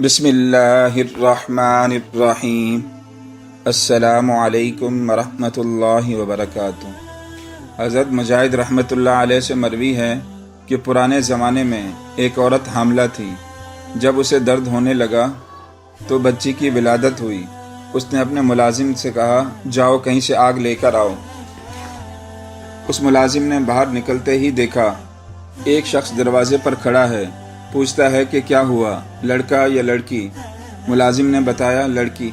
بسم اللہ الرحمن الرحیم۔ السلام علیکم ورحمۃ اللہ وبرکاتہ۔ حضرت مجاہد رحمۃ اللہ علیہ سے مروی ہے کہ پرانے زمانے میں ایک عورت حاملہ تھی۔ جب اسے درد ہونے لگا تو بچی کی ولادت ہوئی۔ اس نے اپنے ملازم سے کہا، جاؤ کہیں سے آگ لے کر آؤ۔ اس ملازم نے باہر نکلتے ہی دیکھا ایک شخص دروازے پر کھڑا ہے۔ پوچھتا ہے کہ کیا ہوا، لڑکا یا لڑکی؟ ملازم نے بتایا لڑکی۔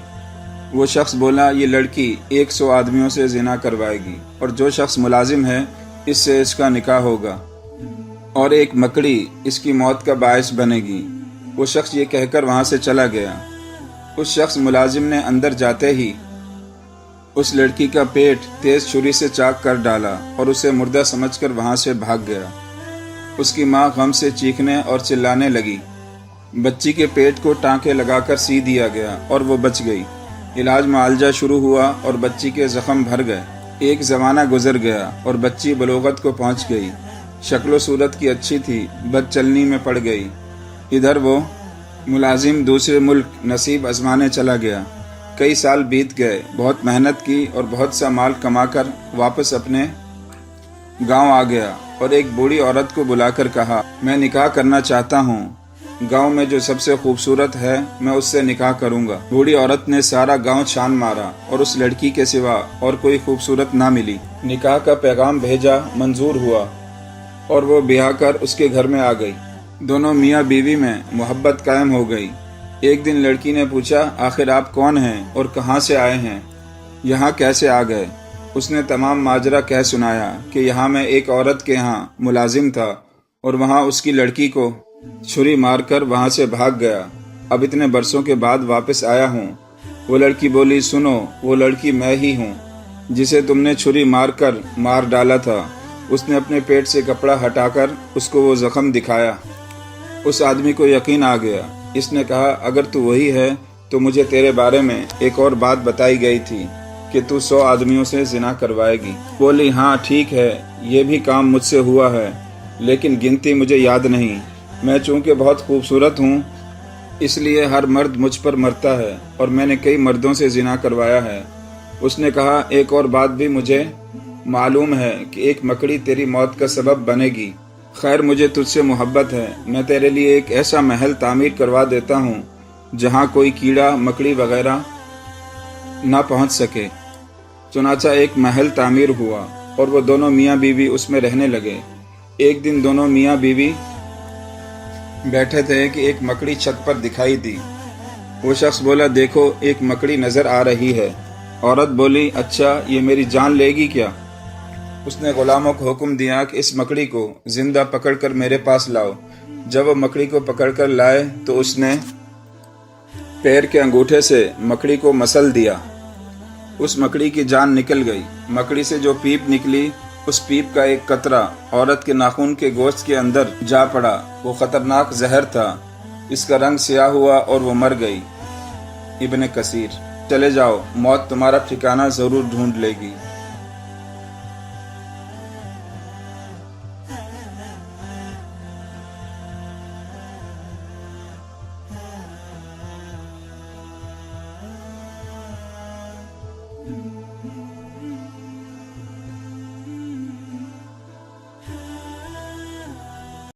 وہ شخص بولا، یہ لڑکی 100 آدمیوں سے زنا کروائے گی اور جو شخص ملازم ہے اس سے اس کا نکاح ہوگا، اور ایک مکڑی اس کی موت کا باعث بنے گی۔ وہ شخص یہ کہہ کر وہاں سے چلا گیا۔ اس شخص ملازم نے اندر جاتے ہی اس لڑکی کا پیٹ تیز چھری سے چاک کر ڈالا اور اسے مردہ سمجھ کر وہاں سے بھاگ گیا۔ اس کی ماں غم سے چیخنے اور چلانے لگی۔ بچی کے پیٹ کو ٹانکے لگا کر سی دیا گیا اور وہ بچ گئی۔ علاج معالجہ شروع ہوا اور بچی کے زخم بھر گئے۔ ایک زمانہ گزر گیا اور بچی بلوغت کو پہنچ گئی۔ شکل و صورت کی اچھی تھی، بد چلنی میں پڑ گئی۔ ادھر وہ ملازم دوسرے ملک نصیب آزمانے چلا گیا۔ کئی سال بیت گئے، بہت محنت کی اور بہت سا مال کما کر واپس اپنے گاؤں آ گیا اور ایک بوڑھی عورت کو بلا کر کہا، میں نکاح کرنا چاہتا ہوں۔ گاؤں میں جو سب سے خوبصورت ہے میں اس سے نکاح کروں گا۔ بوڑھی عورت نے سارا گاؤں چھان مارا اور اس لڑکی کے سوا اور کوئی خوبصورت نہ ملی۔ نکاح کا پیغام بھیجا، منظور ہوا اور وہ بیاہ کر اس کے گھر میں آ گئی۔ دونوں میاں بیوی میں محبت قائم ہو گئی۔ ایک دن لڑکی نے پوچھا، آخر آپ کون ہیں اور کہاں سے آئے ہیں؟ یہاں کیسے آ گئے؟ اس نے تمام ماجرا کہہ سنایا کہ یہاں میں ایک عورت کے ہاں ملازم تھا اور وہاں اس کی لڑکی کو چھری مار کر وہاں سے بھاگ گیا۔ اب اتنے برسوں کے بعد واپس آیا ہوں۔ وہ لڑکی بولی، سنو، وہ لڑکی میں ہی ہوں جسے تم نے چھری مار کر مار ڈالا تھا۔ اس نے اپنے پیٹ سے کپڑا ہٹا کر اس کو وہ زخم دکھایا۔ اس آدمی کو یقین آ گیا۔ اس نے کہا، اگر تو وہی ہے تو مجھے تیرے بارے میں ایک اور بات بتائی گئی تھی کہ تو 100 آدمیوں سے زنا کروائے گی۔ بولی، ہاں ٹھیک ہے، یہ بھی کام مجھ سے ہوا ہے، لیکن گنتی مجھے یاد نہیں۔ میں چونکہ بہت خوبصورت ہوں اس لیے ہر مرد مجھ پر مرتا ہے اور میں نے کئی مردوں سے زنا کروایا ہے۔ اس نے کہا، ایک اور بات بھی مجھے معلوم ہے کہ ایک مکڑی تیری موت کا سبب بنے گی۔ خیر، مجھے تجھ سے محبت ہے، میں تیرے لیے ایک ایسا محل تعمیر کروا دیتا ہوں جہاں کوئی کیڑا مکڑی وغیرہ نہ پہنچ سکے۔ چنانچہ ایک محل تعمیر ہوا اور وہ دونوں میاں بیوی اس میں رہنے لگے۔ ایک دن دونوں میاں بیوی بیٹھے تھے کہ ایک مکڑی چھت پر دکھائی دی۔ وہ شخص بولا، دیکھو ایک مکڑی نظر آ رہی ہے۔ عورت بولی، اچھا یہ میری جان لے گی کیا؟ اس نے غلاموں کو حکم دیا کہ اس مکڑی کو زندہ پکڑ کر میرے پاس لاؤ۔ جب وہ مکڑی کو پکڑ کر لائے تو اس نے پیر کے انگوٹھے سے مکڑی کو مسل دیا۔ اس مکڑی کی جان نکل گئی۔ مکڑی سے جو پیپ نکلی، اس پیپ کا ایک قطرہ عورت کے ناخن کے گوشت کے اندر جا پڑا۔ وہ خطرناک زہر تھا۔ اس کا رنگ سیاہ ہوا اور وہ مر گئی۔ ابن کثیر۔ چلے جاؤ، موت تمہارا ٹھکانہ ضرور ڈھونڈ لے گی۔